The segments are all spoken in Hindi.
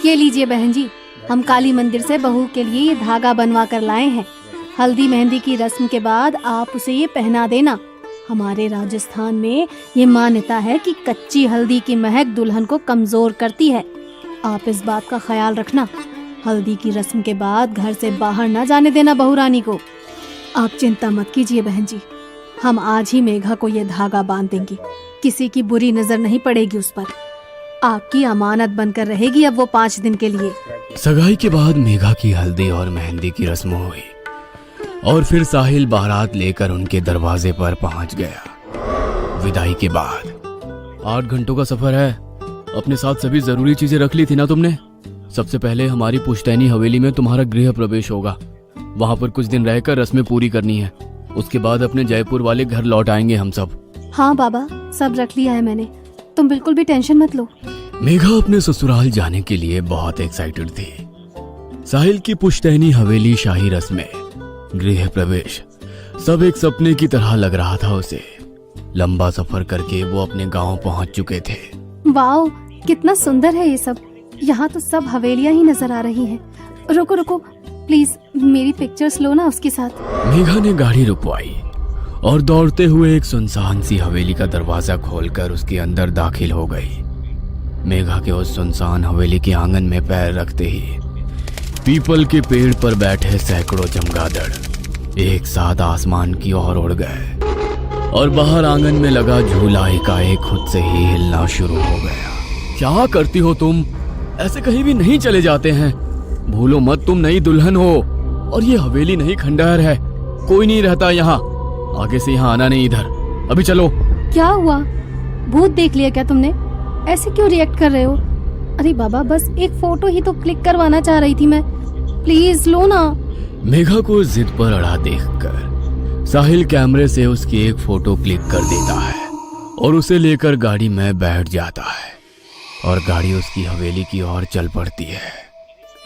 ये लीजिए बहन जी, हम काली मंदिर से बहू के लिए ये धागा बनवा कर लाए हैं। हल्दी मेहंदी की रस्म के बाद आप उसे ये पहना देना। हमारे राजस्थान में ये मान्यता है कि कच्ची हल्दी की महक दुल्हन को कमजोर करती है। आप इस बात का ख्याल रखना। हल्दी की रस्म के बाद घर से बाहर न जाने देना बहू रानी को। आप चिंता मत कीजिए बहन जी, हम आज ही मेघा को ये धागा बांध देंगे। किसी की बुरी नजर नहीं पड़ेगी उस पर। आपकी अमानत बनकर रहेगी अब वो 5 दिन के लिए। सगाई के बाद मेघा की हल्दी और मेहंदी की रस्म हुई और फिर साहिल बारात लेकर उनके दरवाजे पर पहुंच गया। विदाई के बाद 8 घंटों का सफर है। अपने साथ सभी जरूरी चीजें रख ली थी ना तुमने? सबसे पहले हमारी पुश्तैनी हवेली में तुम्हारा गृह प्रवेश होगा। वहाँ पर कुछ दिन रहकर रस्में पूरी करनी है। उसके बाद अपने जयपुर वाले घर लौट आएंगे हम सब। हाँ बाबा, सब रख लिया है मैंने, तुम बिल्कुल भी टेंशन मत लो। मेघा अपने ससुराल जाने के लिए बहुत एक्साइटेड थी। साहिल की पुश्तैनी हवेली, शाही रस्में, गृह प्रवेश, सब एक सपने की तरह लग रहा था उसे। लंबा सफर करके वो अपने गांव पहुंच चुके थे। वाओ, कितना सुंदर है ये सब। यहाँ तो सब हवेलियाँ ही नजर आ रही हैं। रुको रुको प्लीज, मेरी पिक्चर्स लो ना उसके साथ। मेघा ने गाड़ी रुकवाई और दौड़ते हुए एक सुनसान सी हवेली का दरवाजा खोलकर उसके अंदर दाखिल हो गई। मेघा के उस सुनसान हवेली के आंगन में पैर रखते ही पीपल के पेड़ पर बैठे सैकड़ों चमगादड़ एक साथ आसमान की ओर उड़ गए और बाहर आंगन में लगा झूला एकाएक खुद से ही हिलना शुरू हो गया। क्या करती हो तुम? ऐसे कहीं भी नहीं चले जाते हैं। भूलो मत, तुम नई दुल्हन हो और ये हवेली नहीं खंडहर है। कोई नहीं रहता यहाँ। आगे से यहाँ आना नहीं इधर। अभी चलो। क्या हुआ? भूत देख लिया क्या तुमने? ऐसे क्यों रिएक्ट कर रहे हो? अरे बाबा, बस एक फोटो ही तो क्लिक करवाना चाह रही थी मैं। प्लीज लो ना। मेघा को जिद पर अड़ा देखकर साहिल कैमरे से उसकी एक फोटो क्लिक कर देता है और उसे लेकर गाड़ी में बैठ जाता है और गाड़ी उसकी हवेली की ओर चल पड़ती है।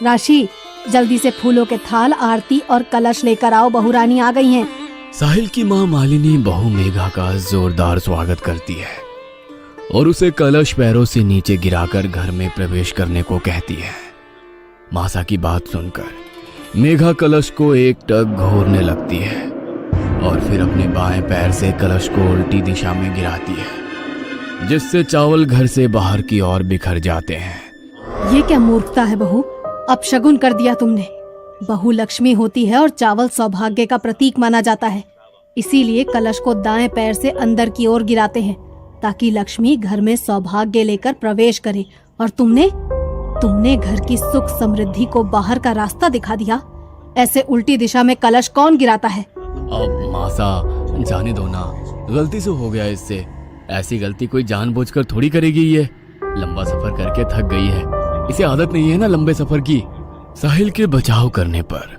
राशि, जल्दी से फूलों के थाल, आरती और कलश लेकर आओ, बहू रानी आ गई हैं। साहिल की माँ मालिनी बहू मेघा का जोरदार स्वागत करती है और उसे कलश पैरों से नीचे गिराकर घर में प्रवेश करने को कहती है। मासा की बात सुनकर मेघा कलश को एक टक घोरने लगती है और फिर अपने बाएं पैर से कलश को उल्टी दिशा में गिराती है, जिससे चावल घर से बाहर की ओर बिखर जाते हैं। ये क्या मूर्खता है बहू, अपशगुन कर दिया तुमने। बहू लक्ष्मी होती है और चावल सौभाग्य का प्रतीक माना जाता है। इसीलिए कलश को दाएं पैर से अंदर की ओर गिराते हैं ताकि लक्ष्मी घर में सौभाग्य लेकर प्रवेश करे। और तुमने घर की सुख समृद्धि को बाहर का रास्ता दिखा दिया। ऐसे उल्टी दिशा में कलश कौन गिराता है? अब मासा, जाने दो ना, गलती से हो गया इससे। ऐसी गलती कोई जानबूझकर थोड़ी करेगी। ये लंबा सफर करके थक गई है, इसे आदत नहीं है ना लंबे सफर की। साहिल के बचाव करने पर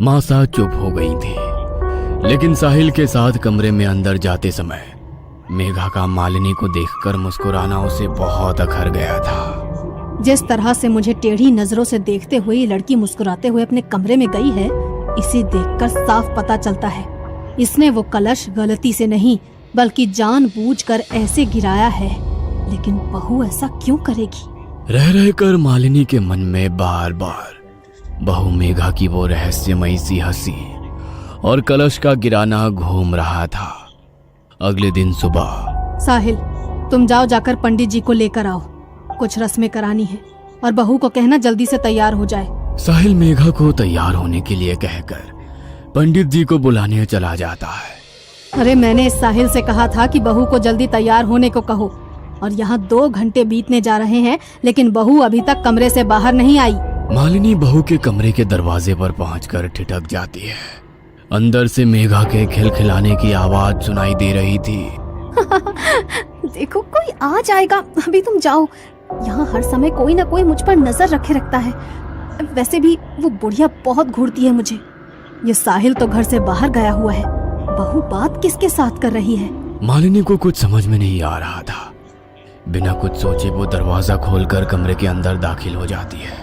मासा चुप हो गई थी, लेकिन साहिल के साथ कमरे में अंदर जाते समय मेघा का मालिनी को देखकर मुस्कुराना उसे बहुत अखर गया था। जिस तरह से मुझे टेढ़ी नजरों से देखते हुए ये लड़की मुस्कुराते हुए अपने कमरे में गई है, इसे देखकर साफ पता चलता है इसने वो कलश गलती से नहीं बल्कि जानबूझकर ऐसे गिराया है। लेकिन बहू ऐसा क्यों करेगी? रह रहकर मालिनी के मन में बार बार बहू मेघा की वो रहस्यमयी सी हंसी और कलश का गिराना घूम रहा था। अगले दिन सुबह, साहिल, तुम जाकर पंडित जी को लेकर आओ, कुछ रस्में करानी है और बहू को कहना जल्दी से तैयार हो जाए। साहिल मेघा को तैयार होने के लिए कहकर पंडित जी को बुलाने चला जाता है। अरे मैंने साहिल से कहा था कि बहू को जल्दी तैयार होने को कहो, और यहाँ 2 घंटे बीतने जा रहे हैं लेकिन बहू अभी तक कमरे से बाहर नहीं आई। मालिनी बहू के कमरे के दरवाजे पर पहुंचकर ठिठक जाती है। अंदर से मेघा के खिलखिलाने की आवाज सुनाई दे रही थी। देखो, कोई आ जाएगा, अभी तुम जाओ। यहाँ हर समय कोई ना कोई मुझ पर नजर रखे रखता है। वैसे भी वो बुढ़िया बहुत घूरती है मुझे। ये साहिल तो घर से बाहर गया हुआ है, बहू बात किसके साथ कर रही है? मालिनी को कुछ समझ में नहीं आ रहा था। बिना कुछ सोचे वो दरवाजा खोलकर कमरे के अंदर दाखिल हो जाती है।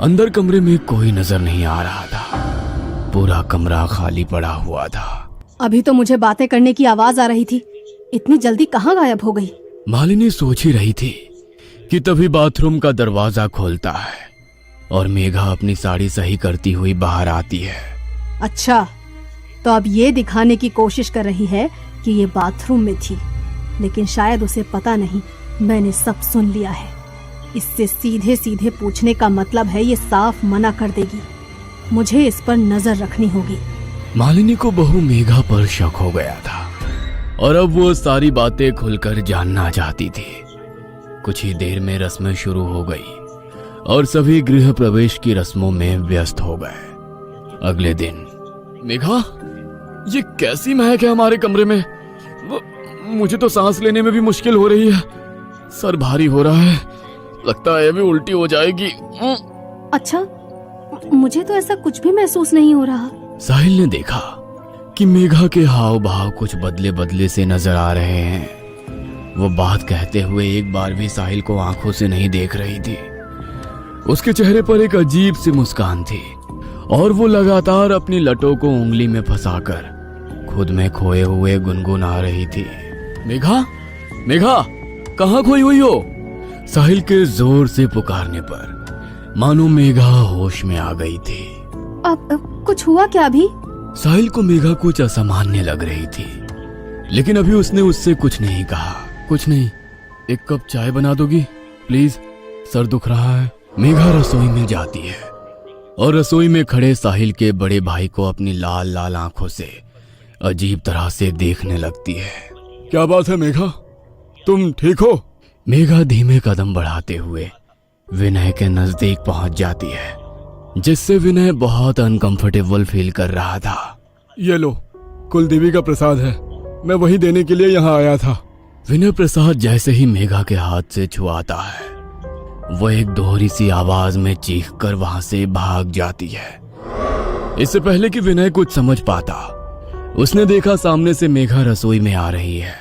अंदर कमरे में कोई नजर नहीं आ रहा था। पूरा कमरा खाली पड़ा हुआ था। अभी तो मुझे बातें करने की आवाज आ रही थी, इतनी जल्दी कहाँ गायब हो गई? मालिनी सोच ही रही थी कि तभी बाथरूम का दरवाजा खोलता है और मेघा अपनी साड़ी सही करती हुई बाहर आती है। अच्छा, तो अब ये दिखाने की कोशिश कर रही है कि ये बाथरूम में थी, लेकिन शायद उसे पता नहीं मैंने सब सुन लिया है। इससे सीधे सीधे पूछने का मतलब है ये साफ मना कर देगी। मुझे इस पर नजर रखनी होगी। मालिनी को बहू मेघा पर शक हो गया था और अब वो सारी बातें खुलकर जानना चाहती थी। कुछ ही देर में रस्में शुरू हो गई और सभी गृह प्रवेश की रस्मों में व्यस्त हो गए। अगले दिन, मेघा, ये कैसी महक है हमारे कमरे में? मुझे तो सांस लेने में भी मुश्किल हो रही है। सर भारी हो रहा है, लगता है अभी उल्टी हो जाएगी। अच्छा, मुझे तो ऐसा कुछ भी महसूस नहीं हो रहा। साहिल ने देखा कि मेघा के हाव भाव कुछ बदले बदले से नजर आ रहे हैं। वो बात कहते हुए एक बार भी साहिल को आंखों से नहीं देख रही थी। उसके चेहरे पर एक अजीब सी मुस्कान थी और वो लगातार अपनी लटों को उंगली में फंसाकर खुद में खोए हुए गुनगुना रही थी। मेघा, मेघा, कहाँ खोई हुई हो? साहिल के जोर से पुकारने पर मानो मेघा होश में आ गई थी। अब कुछ हुआ क्या अभी? साहिल को मेघा कुछ असामान्य लग रही थी, लेकिन अभी उसने उससे कुछ नहीं कहा। कुछ नहीं, एक कप चाय बना दोगी प्लीज? सर दुख रहा है। मेघा रसोई में जाती है और रसोई में खड़े साहिल के बड़े भाई को अपनी लाल लाल आंखों से अजीब तरह से देखने लगती है। क्या बात है मेघा, तुम ठीक हो? मेघा धीमे कदम बढ़ाते हुए विनय के नजदीक पहुंच जाती है, जिससे विनय बहुत अनकंफर्टेबल फील कर रहा था। ये लो, कुलदेवी का प्रसाद है, मैं वही देने के लिए यहाँ आया था। विनय प्रसाद जैसे ही मेघा के हाथ से छुआता है, वो एक दोहरी सी आवाज में चीखकर वहां से भाग जाती है। इससे पहले कि विनय कुछ समझ पाता, उसने देखा सामने से मेघा रसोई में आ रही है,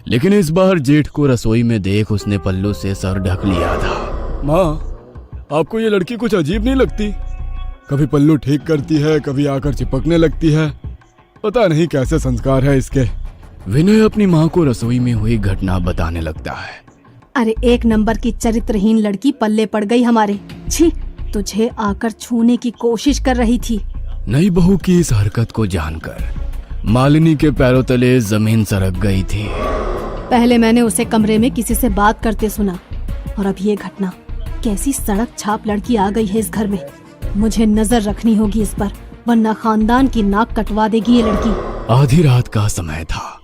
लेकिन इस बार जेठ को रसोई में देख उसने पल्लू से सर ढक लिया था। माँ, आपको ये लड़की कुछ अजीब नहीं लगती? कभी पल्लू ठीक करती है, कभी आकर चिपकने लगती है, पता नहीं कैसे संस्कार है इसके। विनय अपनी माँ को रसोई में हुई घटना बताने लगता है। अरे एक नंबर की चरित्रहीन लड़की पल्ले पड़ गई हमारे। छी, तुझे आकर छूने की कोशिश कर रही थी। नई बहू की इस हरकत को जानकर मालिनी के पैरों तले जमीन सरक गई थी। पहले मैंने उसे कमरे में किसी से बात करते सुना, और अब ये घटना। कैसी सड़क छाप लड़की आ गई है इस घर में। मुझे नजर रखनी होगी इस पर, वरना खानदान की नाक कटवा देगी ये लड़की। आधी रात का समय था।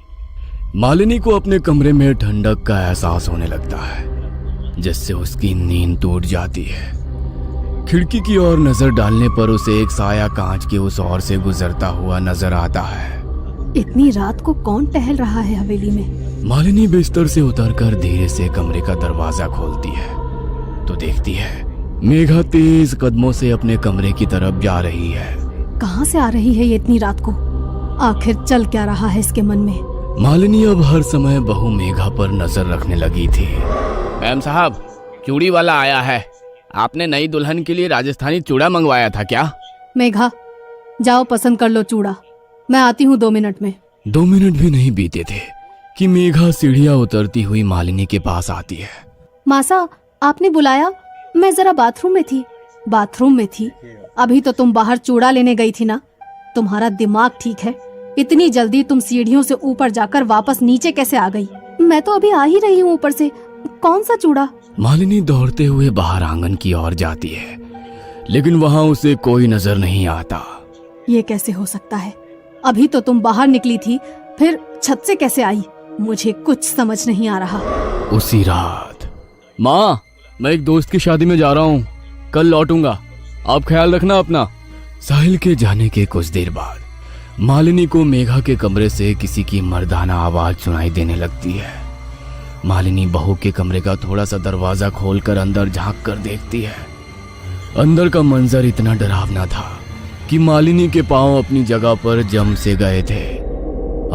मालिनी को अपने कमरे में ठंडक का एहसास होने लगता है, जिससे उसकी नींद टूट जाती है। खिड़की की ओर नजर डालने पर उसे एक साया कांच के उस ओर से गुजरता हुआ नजर आता है। इतनी रात को कौन टहल रहा है हवेली में? मालिनी बिस्तर से उतरकर धीरे से कमरे का दरवाजा खोलती है तो देखती है मेघा तेज कदमों से अपने कमरे की तरफ जा रही है। कहाँ से आ रही है ये इतनी रात को? आखिर चल क्या रहा है इसके मन में? मालिनी अब हर समय बहू मेघा पर नजर रखने लगी थी। मैम साहब, चूड़ी वाला आया है। आपने नई दुल्हन के लिए राजस्थानी चूड़ा मंगवाया था क्या? मेघा, जाओ पसंद कर लो चूड़ा, मैं आती हूँ 2 मिनट में। 2 मिनट भी नहीं बीते थे कि मेघा सीढ़ियां उतरती हुई मालिनी के पास आती है। मासा, आपने बुलाया? मैं जरा बाथरूम में थी। अभी तो तुम बाहर चूड़ा लेने गई थी ना? तुम्हारा दिमाग ठीक है? इतनी जल्दी तुम सीढ़ियों से ऊपर जाकर वापस नीचे कैसे आ गई? मैं तो अभी आ ही रही हूँ ऊपर से। कौन सा चूड़ा? मालिनी दौड़ते हुए बाहर आंगन की ओर जाती है, लेकिन वहाँ उसे कोई नजर नहीं आता। ये कैसे हो सकता है? अभी तो तुम बाहर निकली थी, फिर छत से कैसे आई? मुझे कुछ समझ नहीं आ रहा। उसी रात। माँ, मैं एक दोस्त की शादी में जा रहा हूँ, कल लौटूंगा, आप ख्याल रखना अपना। साहिल के जाने के कुछ देर बाद मालिनी को मेघा के कमरे से किसी की मर्दाना आवाज सुनाई देने लगती है। मालिनी बहू के कमरे का थोड़ा सा दरवाजा खोलकर अंदर झांक कर देखती है। अंदर का मंजर इतना डरावना था कि मालिनी के पांव अपनी जगह पर जम से गए थे।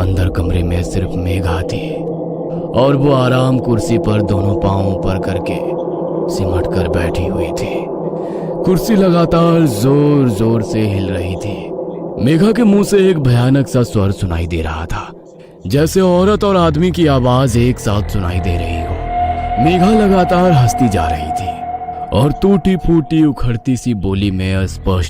अंदर कमरे में सिर्फ मेघा थी और वो आराम कुर्सी पर दोनों पांव ऊपर करके सिमट कर बैठी हुई थी। कुर्सी लगातार जोर जोर से हिल रही थी। मेघा के मुंह से एक भयानक सा स्वर सुनाई दे रहा था, जैसे औरत और आदमी की आवाज एक साथ सुनाई दे रही हो। मेघा लगातार हंसती जा रही थी और टूटी फूटी उखड़ती सी बोली में अस्पष्ट